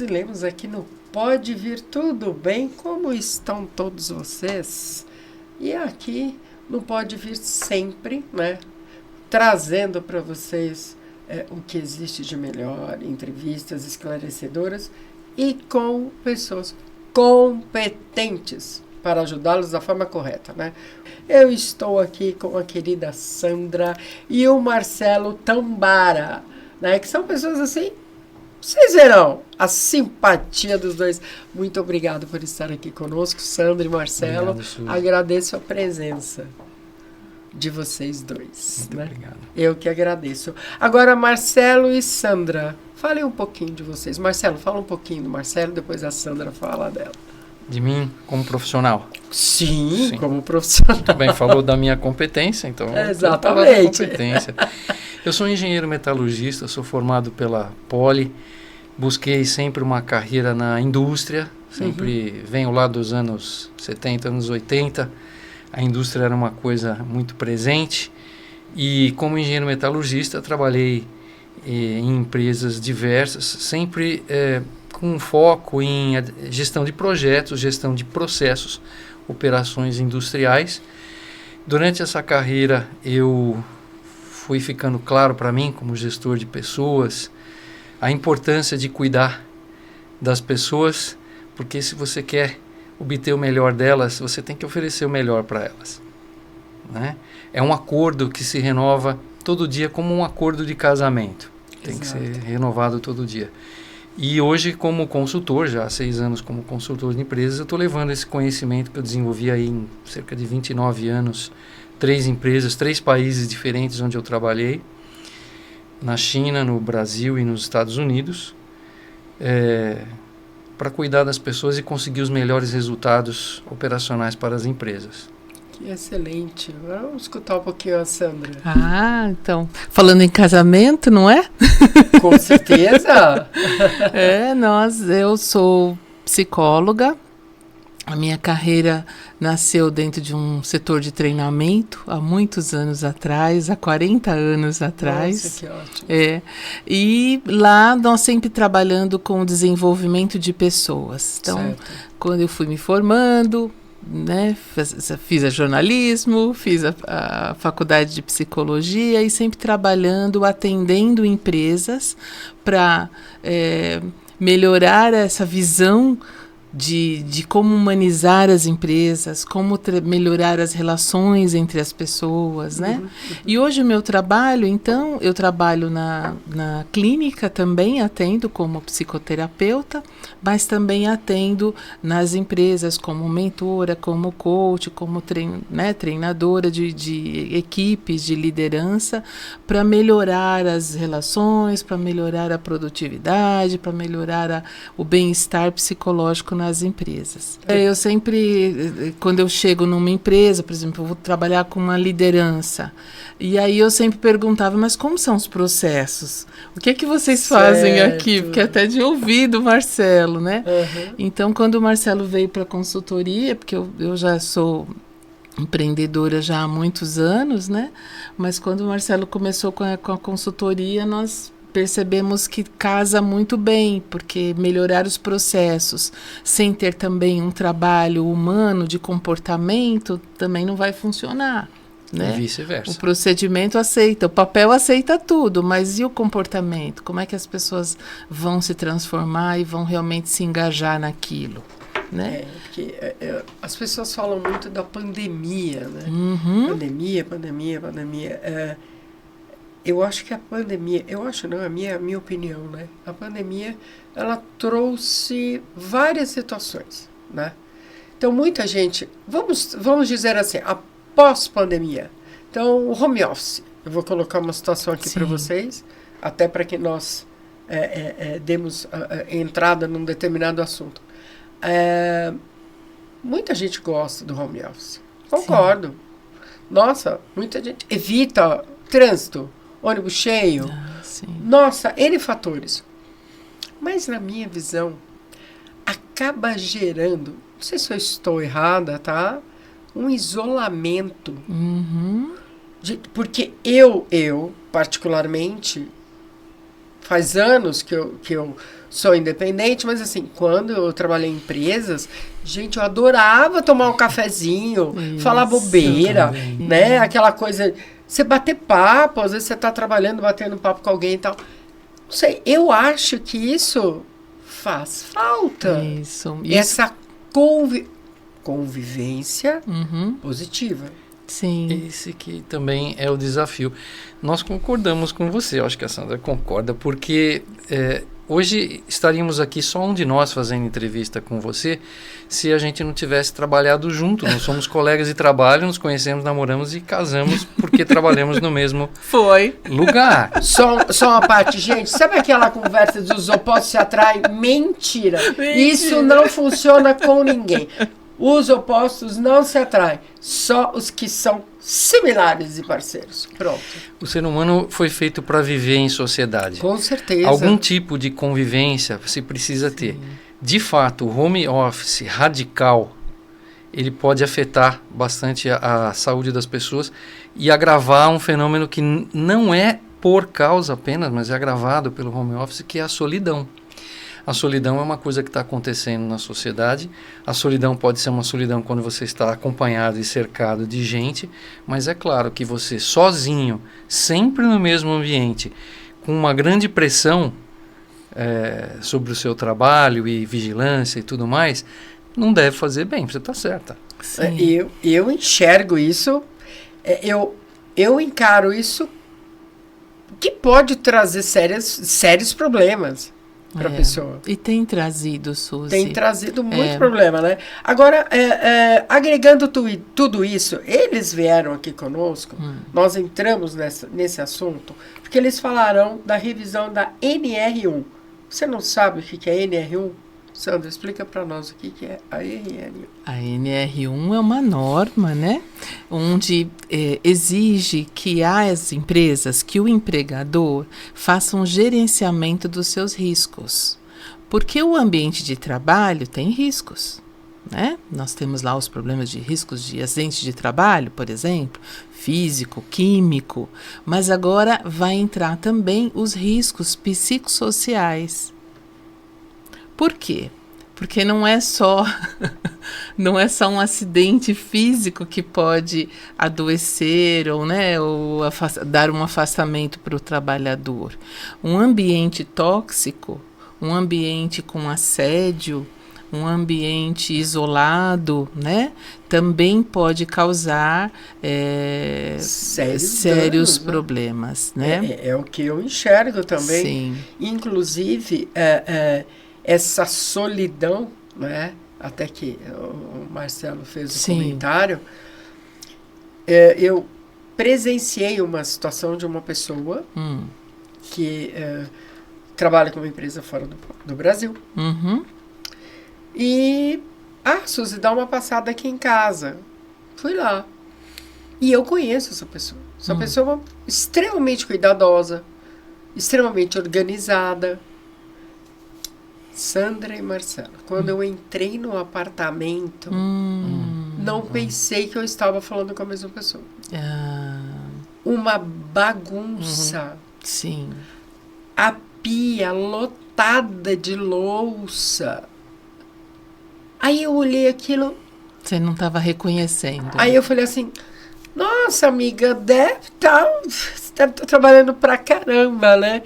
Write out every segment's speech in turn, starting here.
e Lemos aqui no Pode Vir, tudo bem? Como estão todos vocês? E aqui no Pode Vir sempre, né? Trazendo para vocês o que existe de melhor, entrevistas esclarecedoras e com pessoas competentes para ajudá-los da forma correta, né? Eu estou aqui com a querida Sandra e o Marcelo Tambara, né? Que são pessoas assim, vocês verão a simpatia dos dois. Muito obrigado por estar aqui conosco, Sandra e Marcelo. Obrigado, agradeço a presença de vocês dois. Muito né? obrigado. Eu que agradeço. Agora, Marcelo e Sandra, falem um pouquinho de vocês. Marcelo, fala um pouquinho do Marcelo, depois a Sandra fala dela. De mim como profissional. Sim, Sim. como profissional. Também falou da minha competência, então... Exatamente. Competência. Eu sou engenheiro metalurgista, sou formado pela Poli, busquei sempre uma carreira na indústria, sempre venho lá dos anos 70, anos 80, a indústria era uma coisa muito presente e como engenheiro metalurgista trabalhei em empresas diversas, sempre com foco em gestão de projetos, gestão de processos, operações industriais. Durante essa carreira eu fui ficando claro para mim, como gestor de pessoas, a importância de cuidar das pessoas, porque se você quer obter o melhor delas, você tem que oferecer o melhor para elas. Né? É um acordo que se renova todo dia como um acordo de casamento. Tem que ser renovado todo dia. E hoje, como consultor, já há 6 anos como consultor de empresas, eu estou levando esse conhecimento que eu desenvolvi aí em cerca de 29 anos, 3 empresas, 3 países diferentes onde eu trabalhei, na China, no Brasil e nos Estados Unidos, para cuidar das pessoas e conseguir os melhores resultados operacionais para as empresas. Que excelente. Vamos escutar um pouquinho a Sandra. Ah, então, falando em casamento, não é? Com certeza. Eu sou psicóloga. A minha carreira nasceu dentro de um setor de treinamento há muitos anos atrás, há 40 anos atrás. Nossa, que ótimo. E lá nós sempre trabalhando com o desenvolvimento de pessoas. Então, quando eu fui me formando, né, fiz jornalismo, fiz a faculdade de psicologia e sempre trabalhando, atendendo empresas para melhorar essa visão de como humanizar as empresas, como melhorar as relações entre as pessoas, né? E hoje o meu trabalho, então, eu trabalho na clínica também, atendo como psicoterapeuta, mas também atendo nas empresas como mentora, como coach, como treinadora de equipes de liderança, para melhorar as relações, para melhorar a produtividade, para melhorar o bem-estar psicológico nas empresas. Eu sempre, quando eu chego numa empresa, por exemplo, eu vou trabalhar com uma liderança, e aí eu sempre perguntava, mas como são os processos? O que é que vocês fazem aqui? Porque até de ouvido, Marcelo, né? Então, quando o Marcelo veio para a consultoria, porque eu já sou empreendedora já há muitos anos, né? Mas quando o Marcelo começou com a consultoria, nós percebemos que casa muito bem, porque melhorar os processos sem ter também um trabalho humano de comportamento também não vai funcionar. Né? E vice-versa. O procedimento aceita, o papel aceita tudo, mas e o comportamento? Como é que as pessoas vão se transformar e vão realmente se engajar naquilo? Né? Porque as pessoas falam muito da pandemia, né? Pandemia. Eu acho que a pandemia, a minha opinião, né? A pandemia, ela trouxe várias situações, né? Então, muita gente, vamos dizer assim, após pandemia, então, o home office, eu vou colocar uma situação aqui para vocês, até para que nós demos entrada num determinado assunto. Muita gente gosta do home office, concordo. Nossa, muita gente evita trânsito, ônibus cheio, nossa, N fatores. Mas na minha visão, acaba gerando, não sei se eu estou errada, tá? Um isolamento. Porque eu particularmente, faz anos que eu sou independente, mas assim, quando eu trabalhei em empresas, gente, eu adorava tomar um cafezinho, falar bobeira, né? Aquela coisa, você bater papo, às vezes você tá trabalhando, batendo papo com alguém e tal. Não sei, eu acho que isso faz falta. Isso. Essa convivência positiva. Sim. Esse que também é o desafio. Nós concordamos com você, eu acho que a Sandra concorda, porque hoje estaríamos aqui só um de nós fazendo entrevista com você se a gente não tivesse trabalhado junto. Nós somos colegas de trabalho, nos conhecemos, namoramos e casamos porque trabalhamos no mesmo lugar. Só uma parte, gente, sabe aquela conversa dos opostos se atraem? Mentira! Isso não funciona com ninguém. Os opostos não se atraem, só os que são similares e parceiros. Pronto. O ser humano foi feito para viver em sociedade. Com certeza. Algum tipo de convivência você precisa ter. De fato, o home office radical, ele pode afetar bastante a saúde das pessoas e agravar um fenômeno que não é por causa apenas, mas é agravado pelo home office, que é a solidão. A solidão é uma coisa que está acontecendo na sociedade. A solidão pode ser uma solidão quando você está acompanhado e cercado de gente, mas é claro que você sozinho, sempre no mesmo ambiente, com uma grande pressão sobre o seu trabalho e vigilância e tudo mais, não deve fazer bem, você está certa. Eu enxergo isso, eu encaro isso que pode trazer sérios problemas para a pessoa. E tem trazido, Suzy. Tem trazido muito problema, né? Agora, agregando tudo isso, eles vieram aqui conosco, nós entramos nesse assunto, porque eles falaram da revisão da NR1. Você não sabe o que é NR1? Sandra, explica para nós o que é a NR1. A NR1 é uma norma, né? Onde exige que as empresas, que o empregador faça um gerenciamento dos seus riscos. Porque o ambiente de trabalho tem riscos, né? Nós temos lá os problemas de riscos de acidente de trabalho, por exemplo, físico, químico, mas agora vai entrar também os riscos psicossociais. Por quê? Porque não é só um acidente físico que pode adoecer ou dar um afastamento para o trabalhador. Um ambiente tóxico, um ambiente com assédio, um ambiente isolado, né, também pode causar sérios problemas, né? É o que eu enxergo também. Sim. Inclusive, essa solidão, né? Até que o Marcelo fez o comentário, eu presenciei uma situação de uma pessoa que trabalha com uma empresa fora do Brasil. E, Suzy, dá uma passada aqui em casa. Fui lá. E eu conheço essa pessoa. Essa pessoa é extremamente cuidadosa, extremamente organizada. Sandra e Marcelo, quando eu entrei no apartamento, não pensei que eu estava falando com a mesma pessoa. Uma bagunça. Sim. A pia lotada de louça. Aí eu olhei aquilo. Você não estava reconhecendo. Aí eu falei assim, nossa, amiga, deve estar trabalhando pra caramba, né?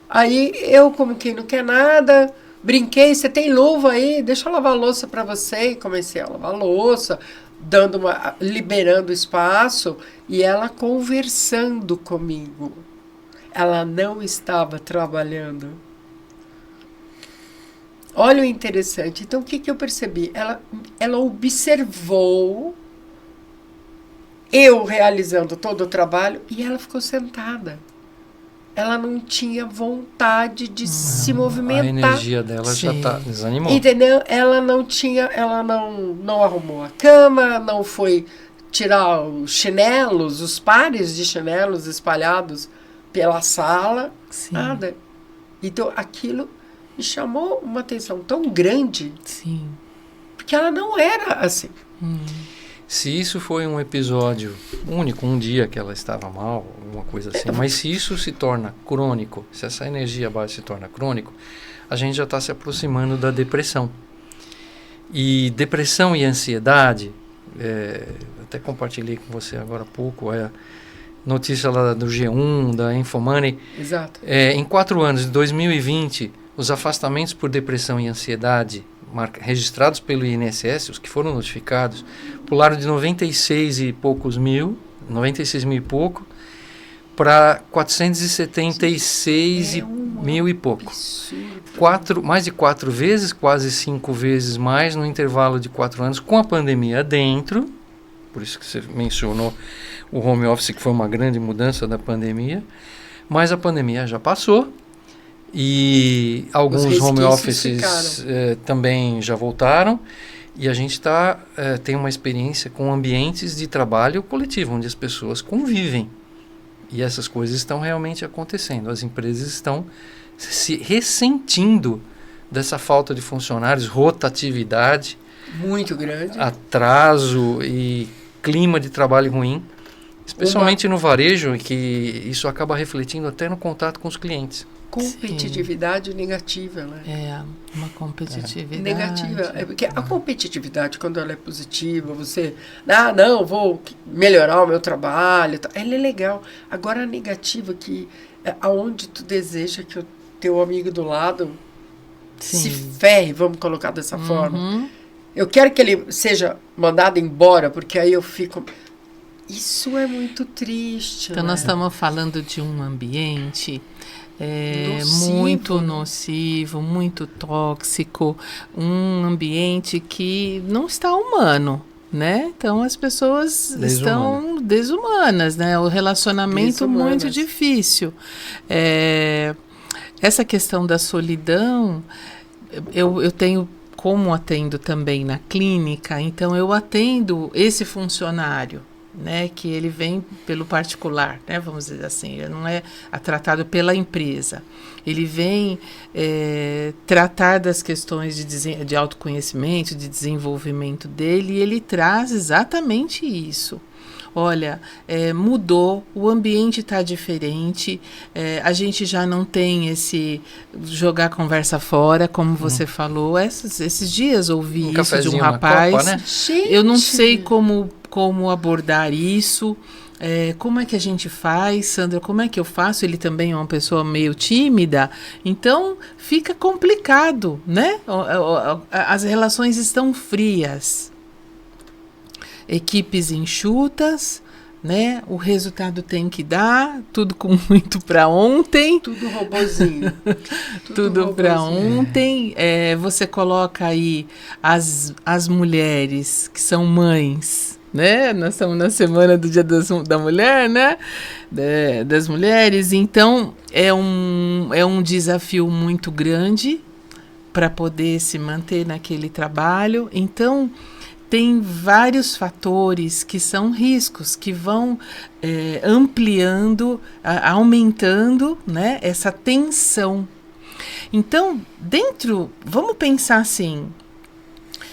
Aí eu, como quem não quer nada, brinquei, você tem luva aí? Deixa eu lavar a louça para você. E comecei a lavar a louça, liberando espaço, e ela conversando comigo. Ela não estava trabalhando. Olha o interessante. Então, o que eu percebi? Ela observou eu realizando todo o trabalho e ela ficou sentada. Ela não tinha vontade de se movimentar. A energia dela já desanimou. Entendeu? Ela não arrumou a cama, não foi tirar os chinelos, os pares de chinelos espalhados pela sala. Sim. Nada. Então, aquilo me chamou uma atenção tão grande. Sim. Porque ela não era assim. Se isso foi um episódio único, um dia que ela estava mal, alguma coisa assim, mas se isso se torna crônico, se essa energia baixa se torna crônico, a gente já está se aproximando da depressão. E depressão e ansiedade, até compartilhei com você agora há pouco, a notícia lá do G1, da Infomoney. Exato. Em 4 anos, de 2020, os afastamentos por depressão e ansiedade registrados pelo INSS, os que foram notificados, pularam de 96 mil e pouco, para 476 mil e pouco. Mais de 4 vezes, quase 5 vezes mais no intervalo de 4 anos, com a pandemia dentro. Por isso que você mencionou o home office, que foi uma grande mudança da pandemia. Mas a pandemia já passou e alguns home offices também já voltaram. E a gente tem uma experiência com ambientes de trabalho coletivo, onde as pessoas convivem. E essas coisas estão realmente acontecendo. As empresas estão se ressentindo dessa falta de funcionários, rotatividade, muito grande, atraso e clima de trabalho ruim, especialmente no varejo, que isso acaba refletindo até no contato com os clientes. Competitividade negativa, né? Uma competitividade negativa. Porque a competitividade, quando ela é positiva, você, não, vou melhorar o meu trabalho, ela é legal. Agora a negativa, que é aonde tu deseja que o teu amigo do lado se ferre, vamos colocar dessa forma. Eu quero que ele seja mandado embora, porque aí eu fico... Isso é muito triste. Então, nós estamos falando de um ambiente muito nocivo, muito tóxico, um ambiente que não está humano, né? Então, as pessoas estão desumanas, né? O relacionamento muito difícil. Essa questão da solidão, eu tenho... Como atendo também na clínica, então eu atendo esse funcionário, né, que ele vem pelo particular, né, vamos dizer assim, ele não é tratado pela empresa. Ele vem tratar das questões de autoconhecimento, de desenvolvimento dele, e ele traz exatamente isso. Olha, mudou, o ambiente está diferente, a gente já não tem esse jogar conversa fora, como você falou. Esses dias ouvi isso de um rapaz. Copa, né? Eu não sei como abordar isso. Como é que a gente faz, Sandra? Como é que eu faço? Ele também é uma pessoa meio tímida, então fica complicado, né? As relações estão frias. Equipes enxutas, né? O resultado tem que dar, tudo com muito para ontem. Tudo robozinho. Tudo para ontem. Você coloca aí as mulheres que são mães, né? Nós estamos na semana do Dia da Mulher, né? Das mulheres. Então, é um desafio muito grande para poder se manter naquele trabalho. Então, tem vários fatores que são riscos, que vão ampliando, aumentando, né, essa tensão. Então, vamos pensar assim,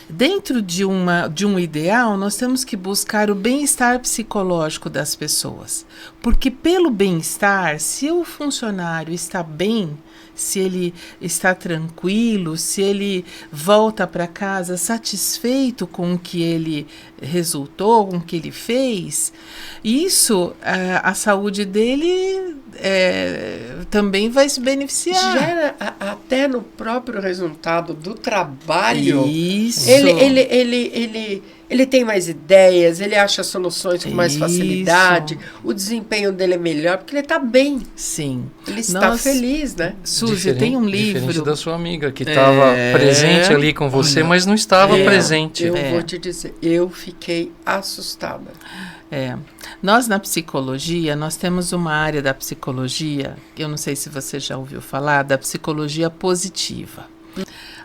dentro de um ideal, nós temos que buscar o bem-estar psicológico das pessoas. Porque pelo bem-estar, se o funcionário está bem, se ele está tranquilo, se ele volta para casa satisfeito com o que ele resultou, com o que ele fez, isso, a saúde dele também vai se beneficiar. Gera até no próprio resultado do trabalho. Isso. Ele tem mais ideias, ele acha soluções com mais facilidade, o desempenho dele é melhor, porque ele está bem. Sim. Ele está feliz, né? Suzy, tem um livro... Diferente da sua amiga, que estava presente ali com você, mas não estava presente. Eu vou te dizer, eu fiquei assustada. Nós na psicologia, nós temos uma área da psicologia, eu não sei se você já ouviu falar, da psicologia positiva.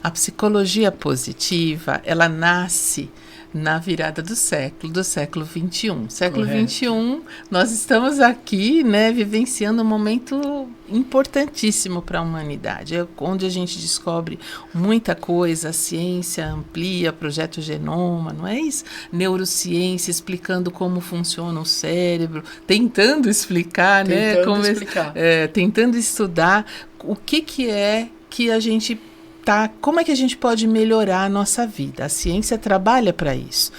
A psicologia positiva, ela nasce na virada do século XXI. Século XXI, nós estamos aqui, né, vivenciando um momento importantíssimo para a humanidade, onde a gente descobre muita coisa, a ciência amplia, projeto Genoma, não é isso? Neurociência, explicando como funciona o cérebro, tentando explicar, né? Tentando estudar o que é que a gente como é que a gente pode melhorar a nossa vida? A ciência trabalha para isso.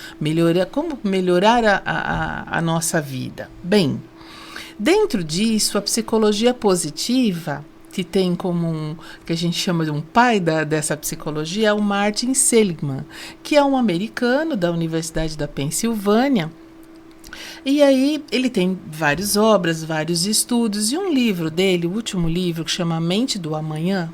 Como melhorar a nossa vida? Bem, dentro disso, a psicologia positiva, que tem como que a gente chama de um pai dessa psicologia, é o Martin Seligman, que é um americano da Universidade da Pensilvânia. E aí ele tem várias obras, vários estudos, e um livro dele, o último livro, que chama A Mente do Amanhã,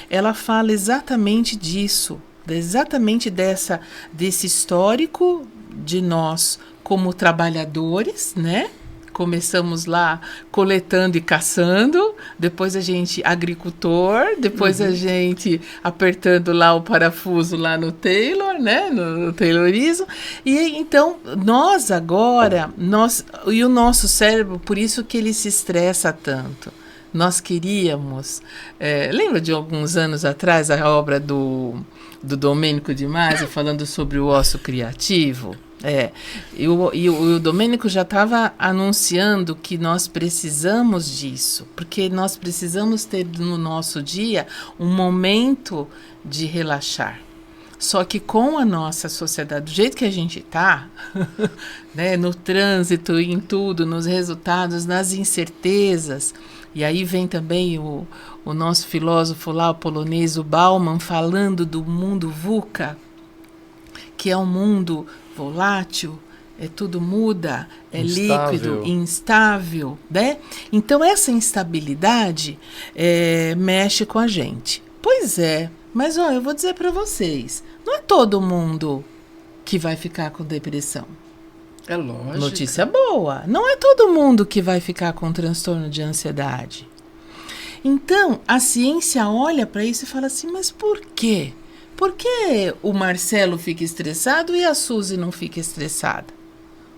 ela fala exatamente disso, exatamente desse histórico de nós como trabalhadores, né? Começamos lá coletando e caçando, depois a gente agricultor, depois a gente apertando lá o parafuso lá no tailor, né? No taylorismo. E então, nós agora, e o nosso cérebro, por isso que ele se estressa tanto. Nós queríamos... lembra de alguns anos atrás a obra do Domênico de Masi falando sobre o osso criativo? E o Domênico já estava anunciando que nós precisamos disso, porque nós precisamos ter no nosso dia um momento de relaxar. Só que com a nossa sociedade, do jeito que a gente está, né, no trânsito, em tudo, nos resultados, nas incertezas, e aí vem também o nosso filósofo lá, o polonês, o Bauman, falando do mundo VUCA, que é um mundo volátil, tudo muda, líquido, instável, né? Então, essa instabilidade mexe com a gente. Pois é, mas eu vou dizer para vocês, não é todo mundo que vai ficar com depressão. É lógico. Notícia boa. Não é todo mundo que vai ficar com transtorno de ansiedade. Então, a ciência olha para isso e fala assim, mas por quê? Por que o Marcelo fica estressado e a Suzy não fica estressada?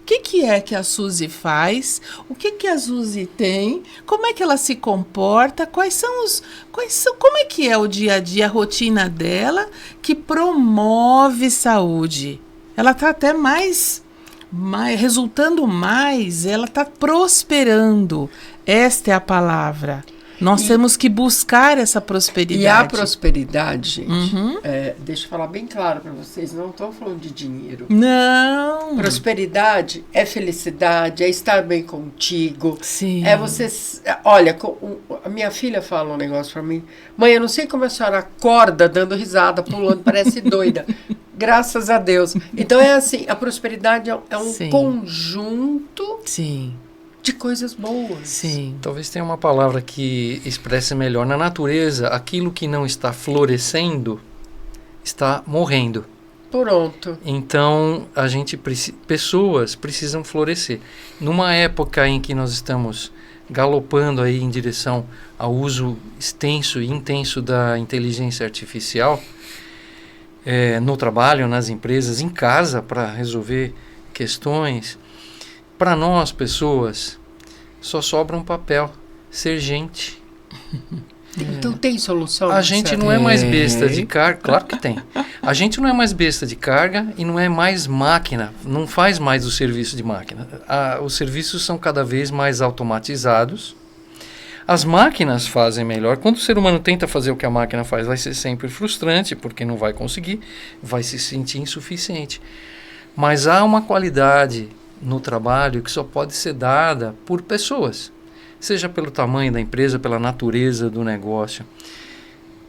O que é que a Suzy faz? O que a Suzy tem? Como é que ela se comporta? Como é que é o dia a dia, a rotina dela que promove saúde? Ela está até resultando mais, ela está prosperando. Esta é a palavra. Nós temos que buscar essa prosperidade. E a prosperidade, gente, deixa eu falar bem claro para vocês, não estou falando de dinheiro. Não. Prosperidade é felicidade, é estar bem contigo. Sim. É você... Olha, a minha filha fala um negócio para mim. Mãe, eu não sei como a senhora acorda dando risada, pulando, parece doida. Graças a Deus. Então é assim, a prosperidade é um conjunto... Sim. de coisas boas. Sim. Talvez tenha uma palavra que expresse melhor. Na natureza, aquilo que não está florescendo está morrendo. Pronto. Então, pessoas precisam florescer. Numa época em que nós estamos galopando aí em direção ao uso extenso e intenso da inteligência artificial, no trabalho, nas empresas, em casa, para resolver questões, para nós, pessoas, só sobra um papel: ser gente. Então tem solução? A gente não é mais besta de carga. Claro que tem. A gente não é mais besta de carga e não é mais máquina. Não faz mais o serviço de máquina. Os serviços são cada vez mais automatizados. As máquinas fazem melhor. Quando o ser humano tenta fazer o que a máquina faz, vai ser sempre frustrante, porque não vai conseguir, vai se sentir insuficiente. Mas há uma qualidade no trabalho que só pode ser dada por pessoas, seja pelo tamanho da empresa, pela natureza do negócio.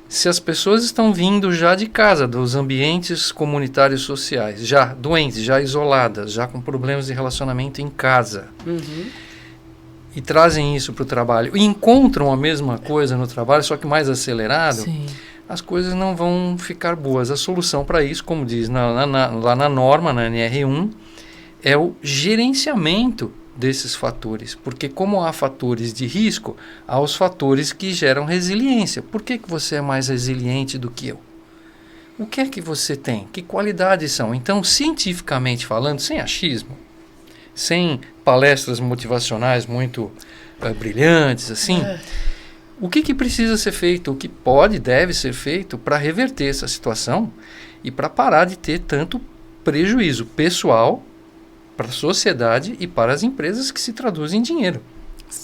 Se as pessoas estão vindo já de casa, dos ambientes comunitários sociais, já doentes, já isoladas, já com problemas de relacionamento em casa, e trazem isso para o trabalho, e encontram a mesma coisa no trabalho, só que mais acelerado, Sim. as coisas não vão ficar boas. A solução para isso, como diz lá na norma, na NR1, é o gerenciamento desses fatores, porque como há fatores de risco, há os fatores que geram resiliência. Por que você é mais resiliente do que eu? O que é que você tem? Que qualidades são? Então, cientificamente falando, sem achismo, sem palestras motivacionais muito brilhantes, assim, o que precisa ser feito? O que pode e deve ser feito para reverter essa situação e para parar de ter tanto prejuízo pessoal para a sociedade e para as empresas, que se traduzem em dinheiro.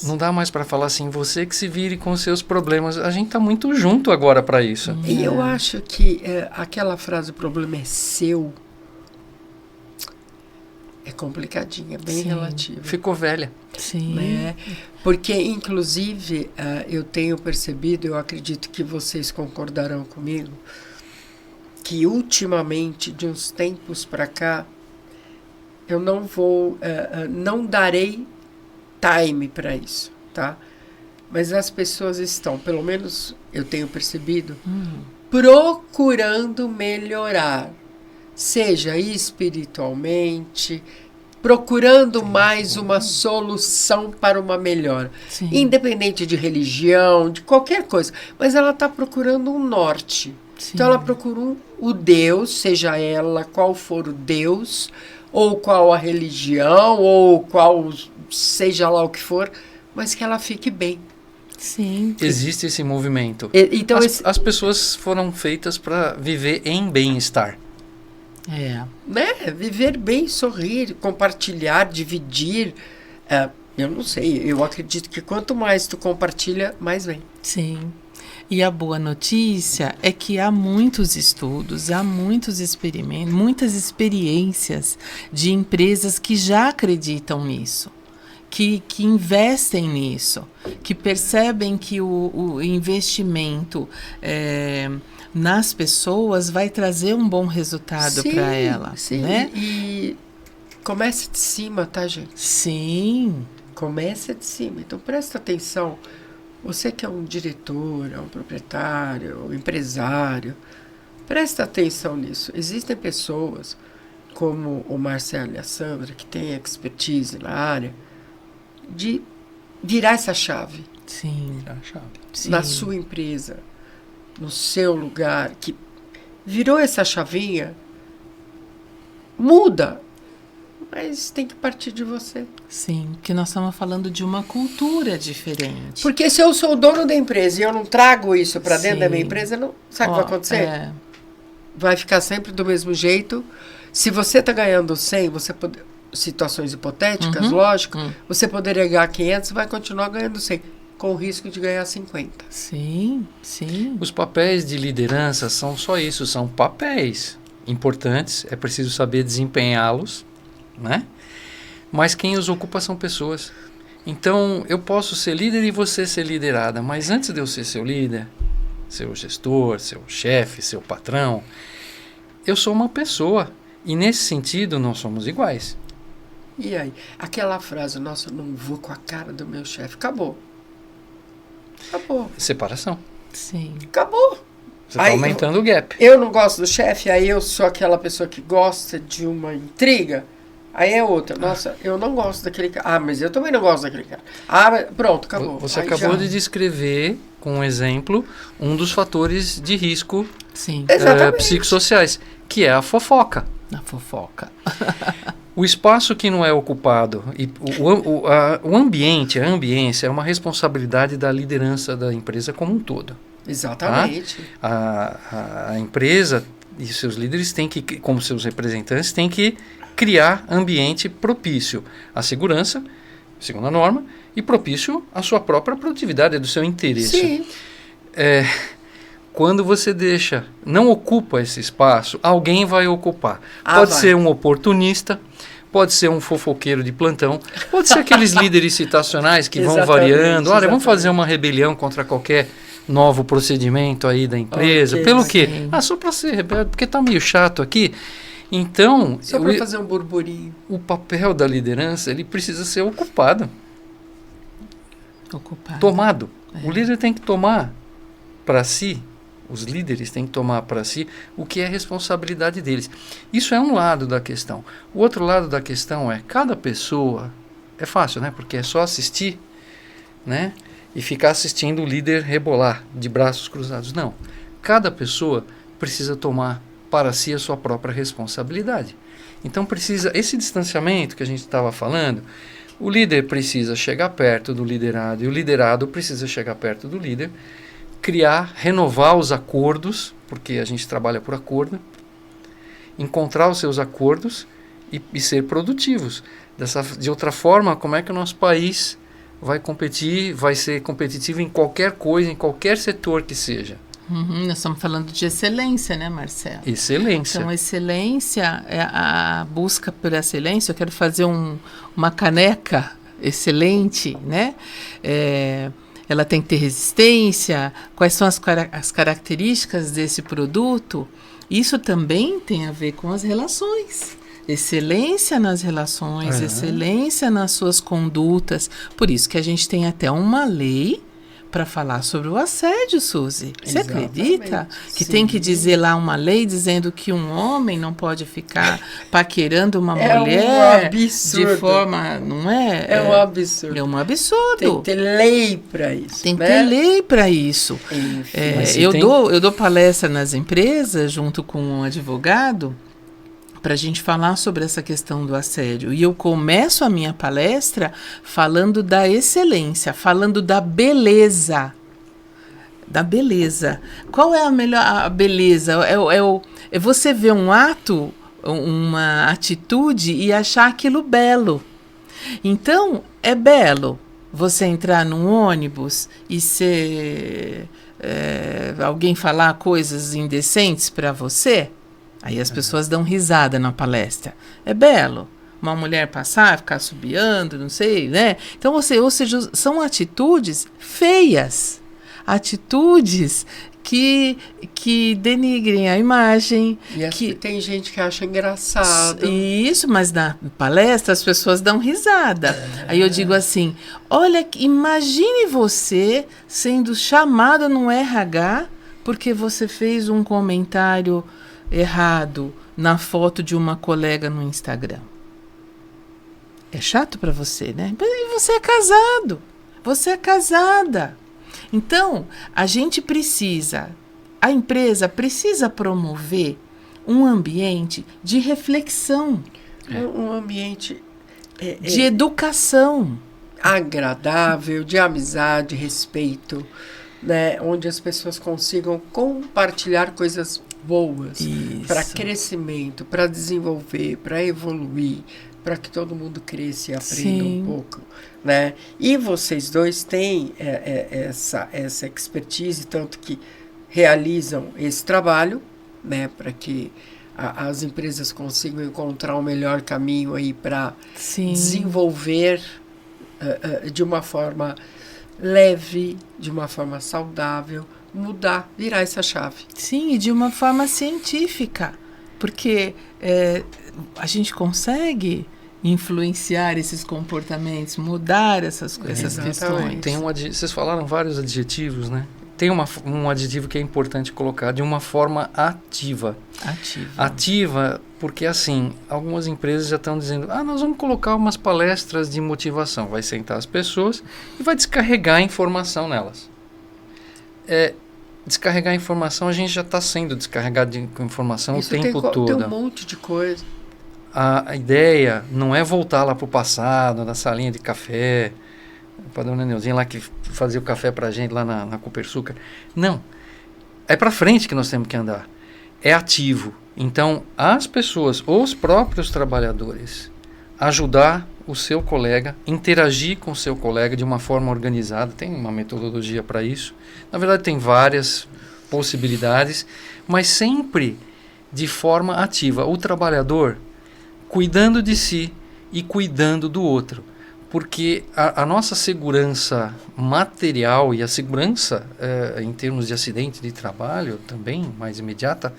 Não dá mais para falar assim, você que se vire com os seus problemas. A gente está muito junto agora para isso. E eu acho que aquela frase, o problema é seu, é complicadinha, bem relativa. Ficou velha. Sim. Né? Porque, inclusive, eu tenho percebido, eu acredito que vocês concordarão comigo, que ultimamente, de uns tempos para cá, eu não darei time para isso, tá? Mas as pessoas estão, pelo menos eu tenho percebido, procurando melhorar, seja espiritualmente, procurando mais uma solução para uma melhora, independente de religião, de qualquer coisa, mas ela está procurando um norte. Então ela procura o Deus, seja ela qual for o Deus, ou qual a religião, ou qual seja lá o que for, mas que ela fique bem. Sim. Existe esse movimento. Então as pessoas foram feitas para viver em bem-estar. Né? Viver bem, sorrir, compartilhar, dividir. Eu não sei, eu acredito que quanto mais tu compartilha, mais vem. Sim. E a boa notícia é que há muitos estudos, há muitos experimentos, muitas experiências de empresas que já acreditam nisso, que investem nisso, que percebem que o investimento nas pessoas vai trazer um bom resultado para ela. Sim, né? E começa de cima, tá, gente? Sim. Começa de cima. Então presta atenção. Você que é um diretor, é um proprietário, um empresário, presta atenção nisso. Existem pessoas como o Marcelo e a Sandra, que têm expertise na área, de virar essa chave. Sim. Virar a chave. Sim. Na sua empresa, no seu lugar, que virou essa chavinha, muda. Mas tem que partir de você. Sim, porque nós estamos falando de uma cultura diferente. Porque se eu sou o dono da empresa e eu não trago isso para dentro da minha empresa, não, sabe o que vai acontecer? Vai ficar sempre do mesmo jeito. Se você está ganhando 100, situações hipotéticas, lógico, você poderia ganhar 500, vai continuar ganhando 100, com o risco de ganhar 50. Sim, sim. Os papéis de liderança são só isso, são papéis importantes, é preciso saber desempenhá-los, né? Mas quem os ocupa são pessoas. Então eu posso ser líder e você ser liderada, mas antes de eu ser seu líder, seu gestor, seu chefe, seu patrão, eu sou uma pessoa e nesse sentido não somos iguais. E aí, aquela frase, nossa, eu não vou com a cara do meu chefe, acabou. Separação. Sim. Acabou. Você está aumentando o gap. Eu não gosto do chefe, aí eu sou aquela pessoa que gosta de uma intriga. Aí é outra. Nossa, eu não gosto daquele cara. Mas eu também não gosto daquele cara. Mas pronto, acabou. Você aí acabou de descrever, com um exemplo, um dos fatores de risco psicossociais, que é a fofoca. A fofoca. O espaço que não é ocupado, e o ambiente, a ambiência, é uma responsabilidade da liderança da empresa como um todo. Exatamente. A empresa e seus líderes têm que, como seus representantes, têm que criar ambiente propício à segurança, segundo a norma, e propício à sua própria produtividade, do seu interesse. Sim. Quando você não ocupa esse espaço, alguém vai ocupar. Pode ser um oportunista, pode ser um fofoqueiro de plantão, pode ser aqueles líderes citacionais que vão variando. Olha, vamos fazer uma rebelião contra qualquer novo procedimento aí da empresa. Pelo quê? Só para ser rebelde, porque está meio chato aqui. Então, só para fazer um burburinho. O papel da liderança, ele precisa ser ocupado. Tomado. O líder tem que tomar para si, os líderes têm que tomar para si o que é responsabilidade deles. Isso é um lado da questão. O outro lado da questão é, cada pessoa, é fácil, né? Porque é só assistir, né? E ficar assistindo o líder rebolar de braços cruzados. Não. Cada pessoa precisa tomar para si a sua própria responsabilidade. Então precisa, esse distanciamento que a gente estava falando, o líder precisa chegar perto do liderado e o liderado precisa chegar perto do líder, renovar os acordos, porque a gente trabalha por acordo, encontrar os seus acordos e ser produtivos. De outra forma, como é que o nosso país vai competir, vai ser competitivo em qualquer coisa, em qualquer setor que seja. Nós estamos falando de excelência, né, Marcelo? Excelência. Então, excelência, a busca por excelência, eu quero fazer uma caneca excelente, né? Ela tem que ter resistência, quais são as características desse produto. Isso também tem a ver com as relações. Excelência nas relações, excelência nas suas condutas. Por isso que a gente tem até uma lei para falar sobre o assédio, Suzy. Você acredita que tem que dizer lá uma lei dizendo que um homem não pode ficar paquerando uma mulher um absurdo. De forma, não é? É um absurdo. É um absurdo. Tem que ter lei para isso. Tem que ter lei para isso. Eu dou palestra nas empresas junto com um advogado para a gente falar sobre essa questão do assédio. E eu começo a minha palestra falando da excelência, falando da beleza. Da beleza. Qual é a melhor beleza? É você ver um ato, uma atitude e achar aquilo belo. Então, é belo você entrar num ônibus e ser alguém falar coisas indecentes para você? Aí as pessoas dão risada na palestra. É belo. Uma mulher passar, ficar assobiando, não sei, né? Então, ou seja, são atitudes feias. Atitudes que denigrem a imagem. Tem gente que acha engraçado. Isso, mas na palestra as pessoas dão risada. Aí eu digo assim, olha, imagine você sendo chamado no RH porque você fez um comentário errado na foto de uma colega no Instagram. É chato para você, né? Mas você é casado. Você é casada. Então, a empresa precisa promover um ambiente de reflexão. Um ambiente de educação. Agradável, de amizade, respeito, né? Onde as pessoas consigam compartilhar coisas boas para crescimento, para desenvolver, para evoluir, para que todo mundo cresça e aprenda um pouco, né? E vocês dois têm essa expertise, tanto que realizam esse trabalho, né? Para que as empresas consigam encontrar o melhor caminho aí para desenvolver de uma forma leve, de uma forma saudável, virar essa chave. Sim, e de uma forma científica, porque a gente consegue influenciar esses comportamentos, mudar essas questões. Vocês falaram vários adjetivos, né? Tem um adjetivo que é importante colocar, de uma forma ativa. Ativa, porque assim, algumas empresas já estão dizendo, nós vamos colocar umas palestras de motivação. Vai sentar as pessoas e vai descarregar a informação nelas. Descarregar a informação, a gente já está sendo descarregado de informação o tempo todo. Tem um monte de coisa. A ideia não é voltar lá para o passado, na salinha de café, para a dona Neuzinha lá que fazia o café para a gente lá na Copersucar. Não. É para frente que nós temos que andar. É ativo. Então, as pessoas, os próprios trabalhadores, ajudar o seu colega, interagir com o seu colega de uma forma organizada. Tem uma metodologia para isso. Na verdade, tem várias possibilidades, mas sempre de forma ativa. O trabalhador cuidando de si e cuidando do outro. Porque a nossa segurança material e a segurança em termos de acidente de trabalho, também mais imediata,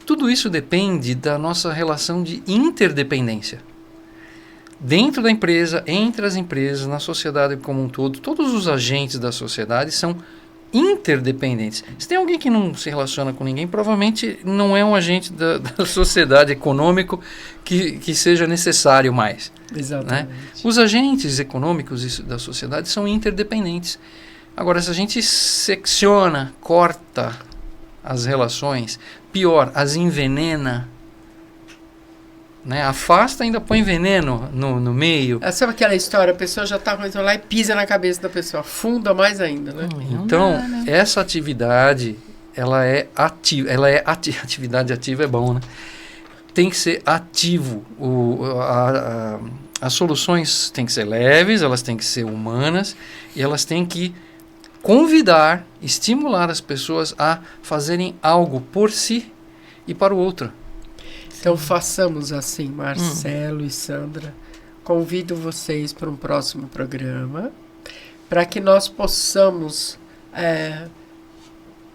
tudo isso depende da nossa relação de interdependência. Dentro da empresa, entre as empresas, na sociedade como um todo, todos os agentes da sociedade são interdependentes. Se tem alguém que não se relaciona com ninguém, provavelmente não é um agente da sociedade econômico que seja necessário mais. Exatamente. Né? Os agentes econômicos da sociedade são interdependentes. Agora, se a gente secciona, corta as relações, pior, as envenena, né? Afasta, ainda põe veneno no meio. Sabe aquela história, a pessoa já está começando lá e pisa na cabeça da pessoa, afunda mais ainda, né? Então, essa atividade, ela é ativa, atividade ativa é bom, né? Tem que ser ativo, as soluções têm que ser leves, elas têm que ser humanas e elas têm que convidar, estimular as pessoas a fazerem algo por si e para o outro. Então façamos assim, Marcelo e Sandra. Convido vocês para um próximo programa para que nós possamos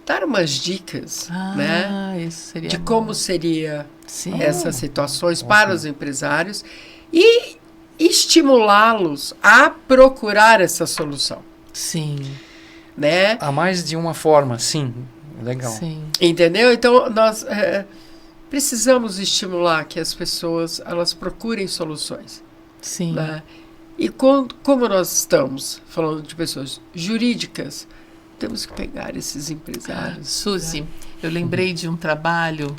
dar umas dicas, né, isso seria de bom. Como seria Sim. essas situações para os empresários e estimulá-los a procurar essa solução, Sim. né? Há mais de uma forma, sim. Legal. Sim. Entendeu? Então nós precisamos estimular que as pessoas elas procurem soluções. Sim. Né? E como nós estamos falando de pessoas jurídicas, temos que pegar esses empresários. Suzy, eu lembrei de um trabalho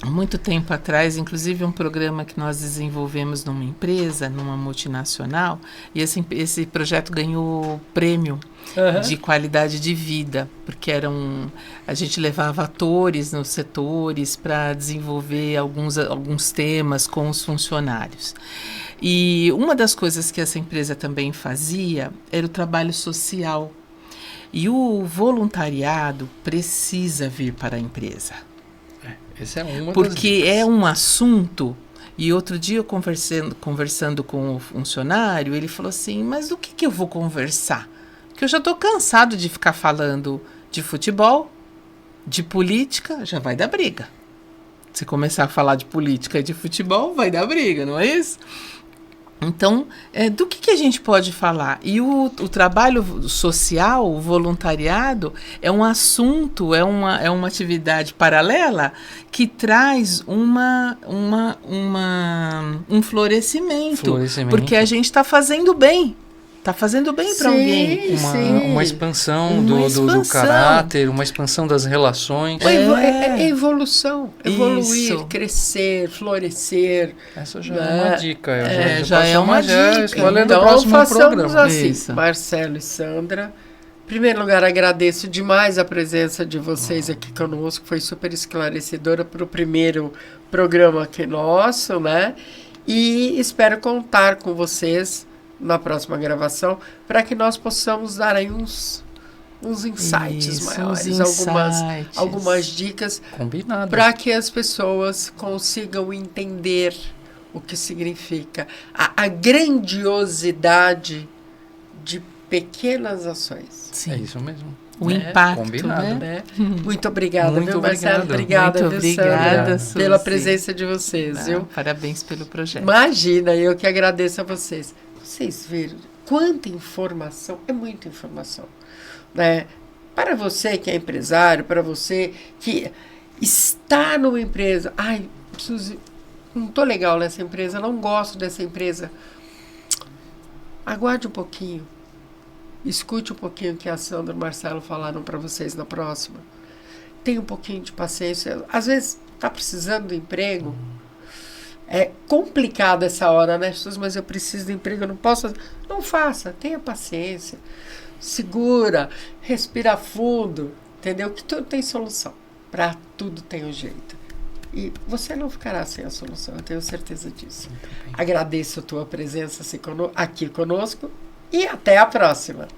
há muito tempo atrás, inclusive um programa que nós desenvolvemos numa empresa, numa multinacional, e esse projeto ganhou prêmio de qualidade de vida, porque a gente levava atores nos setores para desenvolver alguns temas com os funcionários. E uma das coisas que essa empresa também fazia era o trabalho social. E o voluntariado precisa vir para a empresa. Esse é uma Porque é um assunto. E outro dia eu conversando com o funcionário, ele falou assim, mas do que eu vou conversar? Porque eu já estou cansado de ficar falando de futebol, de política, já vai dar briga. Se começar a falar de política e de futebol, vai dar briga, não é isso? Então, do que a gente pode falar? E o trabalho social, o voluntariado, é um assunto, é uma atividade paralela que traz um florescimento. Porque a gente está fazendo bem. Está fazendo bem para alguém. Uma expansão do caráter, uma expansão das relações. É evolução. Evoluir, Isso. crescer, florescer. Essa já é uma dica. Já é uma dica. Então façamos programa. assim, Isso. Marcelo e Sandra. Em primeiro lugar, agradeço demais a presença de vocês aqui conosco. Foi super esclarecedora para o primeiro programa aqui nosso, né? E espero contar com vocês na próxima gravação, para que nós possamos dar aí uns insights maiores, algumas dicas para que as pessoas consigam entender o que significa a grandiosidade de pequenas ações. Sim. É isso mesmo. O impacto, combinado, né? Muito obrigada, Muito viu, Marcelo? obrigado. Obrigada, Obrigada, Sandra, pela Suzy. presença de vocês, viu? Parabéns pelo projeto. Imagina, eu que agradeço a vocês. Vocês viram quanta informação, é muita informação, né? Para você que é empresário, para você que está numa empresa, Suzy, não estou legal nessa empresa, não gosto dessa empresa. Aguarde um pouquinho, escute um pouquinho o que a Sandra e o Marcelo falaram para vocês na próxima. Tenha um pouquinho de paciência, às vezes está precisando de emprego. É complicado essa hora, né, Jesus? Mas eu preciso de emprego, eu não posso. Não faça, tenha paciência. Segura, respira fundo, entendeu? Que tudo tem solução. Para tudo tem um jeito. E você não ficará sem a solução, eu tenho certeza disso. Agradeço a tua presença aqui conosco e até a próxima.